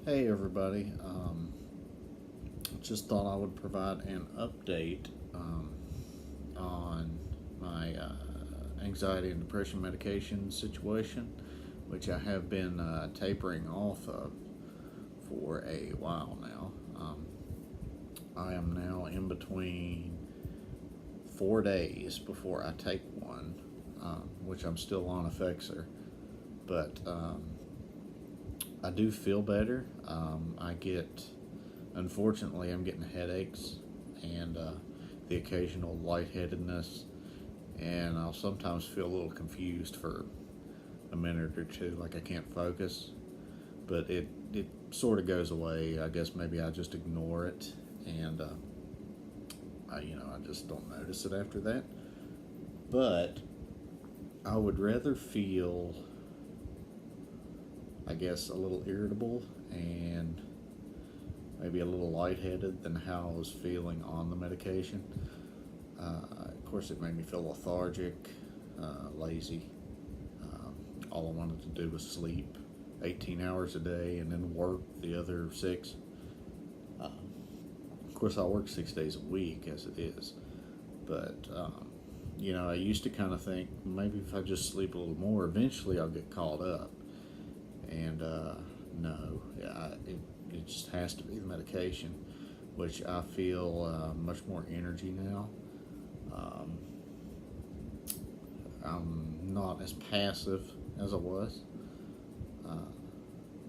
Hey everybody, just thought I would provide an update on my anxiety and depression medication situation, which I have been tapering off of for a while now. I am now in between 4 days before I take one, which I'm still on Effexor, but I do feel better. Unfortunately, I'm getting headaches and the occasional lightheadedness, and I'll sometimes feel a little confused for a minute or two, like I can't focus. But it sort of goes away. I guess maybe I just ignore it, and I just don't notice it after that. But I would rather feel, I guess, a little irritable and maybe a little lightheaded than how I was feeling on the medication. Of course, it made me feel lethargic, lazy. All I wanted to do was sleep 18 hours a day and then work the other six. Of course, I work 6 days a week as it is, but I used to kind of think maybe if I just sleep a little more, eventually I'll get caught up. And no, yeah, it just has to be the medication, which I feel much more energy now. Um, I'm not as passive as I was. Uh,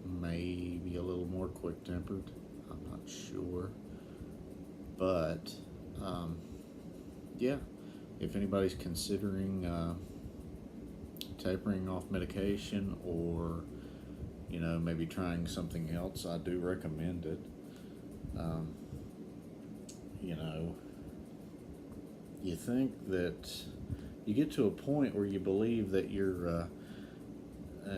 Maybe a little more quick tempered. I'm not sure. But um, yeah, if anybody's considering tapering off medication or maybe trying something else, I do recommend it. Um, you know, you think that you get to a point where you believe that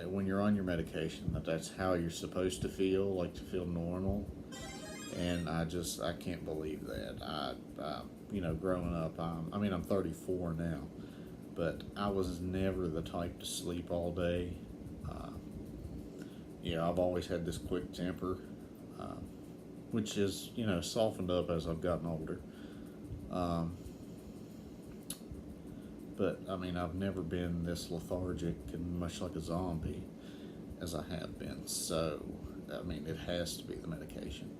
when you're on your medication, that's how you're supposed to feel, like to feel normal. And I can't believe that. Growing up, I'm 34 now, but I was never the type to sleep all day. Uh, I've always had this quick temper, uh, which is softened up as I've gotten older. Um, but I've never been this lethargic and much like a zombie as I have been. So, it has to be the medication.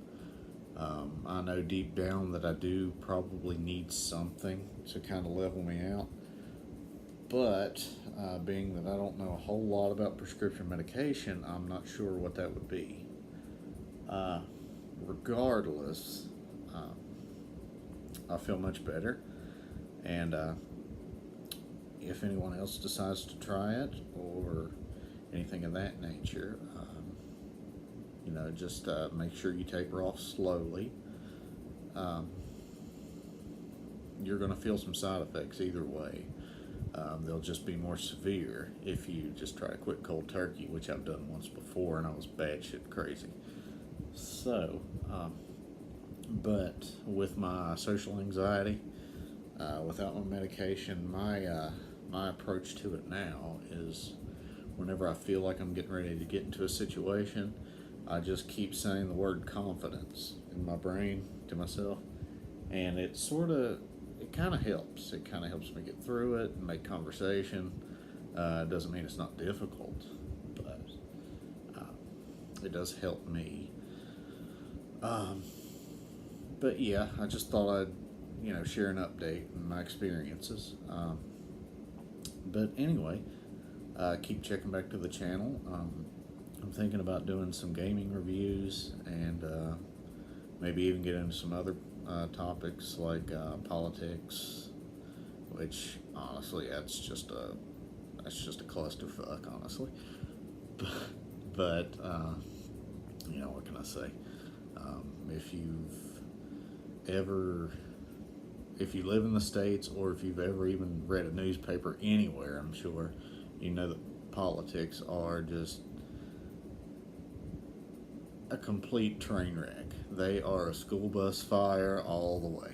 I know deep down that I do probably need something to kind of level me out. But being that I don't know a whole lot about prescription medication, I'm not sure what that would be. Uh, Regardless, uh, I feel much better. And if anyone else decides to try it or anything of that nature, just make sure you taper off slowly. Um, you're going to feel some side effects either way. They'll just be more severe if you just try to quit cold turkey, which I've done once before, and I was batshit crazy. So, but with my social anxiety, without my medication, my approach to it now is whenever I feel like I'm getting ready to get into a situation, I just keep saying the word confidence in my brain to myself, and it kind of helps. It kind of helps me get through it and make conversation. It doesn't mean it's not difficult, but it does help me. Um, but yeah, I just thought I'd share an update and my experiences. But anyway, keep checking back to the channel. I'm thinking about doing some gaming reviews and maybe even get into some other topics like politics, which honestly that's just a clusterfuck, honestly. But what can I say? If ever if you live in the States, or if you've ever even read a newspaper anywhere, I'm sure you know that politics are just a complete train wreck. They are a school bus fire all the way.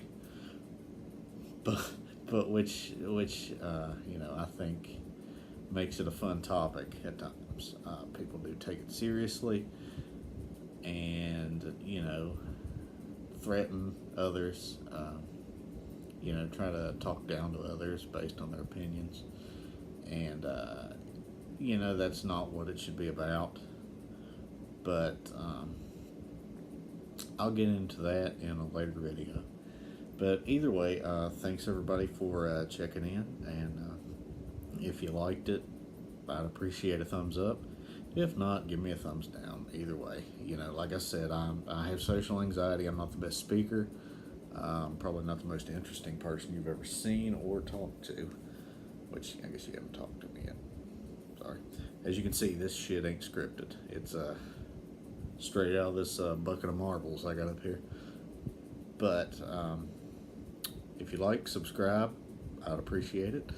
But which I think makes it a fun topic at times. People do take it seriously, and, threaten others, try to talk down to others based on their opinions. And, that's not what it should be about. But I'll get into that in a later video. But either way, thanks everybody for checking in. And if you liked it, I'd appreciate a thumbs up. If not, give me a thumbs down. Either way, like I said, I have social anxiety. I'm not the best speaker. Probably not the most interesting person you've ever seen or talked to, which I guess you haven't talked to me yet. Sorry. As you can see, this shit ain't scripted. It's straight out of this bucket of marbles I got up here. But if you like, subscribe. I'd appreciate it.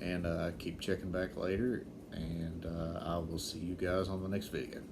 And keep checking back later. And I will see you guys on the next video.